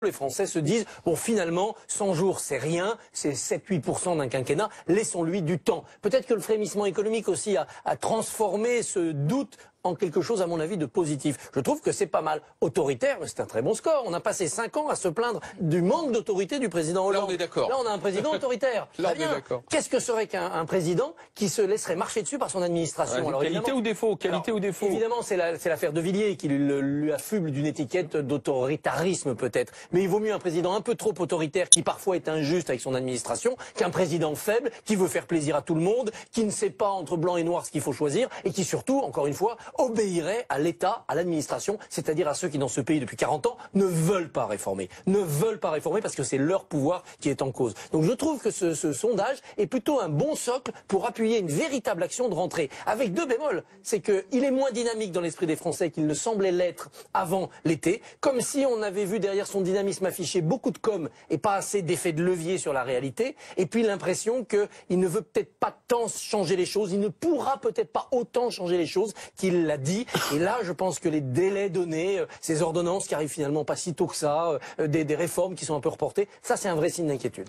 Les Français se disent, bon finalement, 100 jours c'est rien, c'est 7-8% d'un quinquennat, laissons-lui du temps. Peut-être que le frémissement économique aussi a transformé ce doute en quelque chose, à mon avis, de positif. Je trouve que c'est pas mal. Autoritaire, mais c'est un très bon score. On a passé 5 ans à se plaindre du manque d'autorité du président Hollande. Là, on est d'accord. Là, on a un président autoritaire. Là, on est d'accord. Qu'est-ce que serait qu'un président qui se laisserait marcher dessus par son administration? Alors, qualité ou défaut? Qualité ou défaut? Évidemment, c'est l'affaire de Villiers qui lui affuble d'une étiquette d'autoritarisme peut-être. Mais il vaut mieux un président un peu trop autoritaire qui parfois est injuste avec son administration qu'un président faible qui veut faire plaisir à tout le monde, qui ne sait pas entre blanc et noir ce qu'il faut choisir et qui surtout, encore une fois, obéirait à l'État, à l'administration, c'est-à-dire à ceux qui dans ce pays depuis 40 ans ne veulent pas réformer. Ne veulent pas réformer parce que c'est leur pouvoir qui est en cause. Donc je trouve que ce sondage est plutôt un bon socle pour appuyer une véritable action de rentrée. Avec deux bémols, c'est qu'il est moins dynamique dans l'esprit des Français qu'il ne semblait l'être avant l'été, comme si on avait vu derrière son dynamisme affiché beaucoup de com et pas assez d'effet de levier sur la réalité, et puis l'impression qu'il ne veut peut-être pas tant changer les choses, il ne pourra peut-être pas autant changer les choses qu'il l'a dit. Et là, je pense que les délais donnés, ces ordonnances qui arrivent finalement pas si tôt que ça, des réformes qui sont un peu reportées, ça c'est un vrai signe d'inquiétude.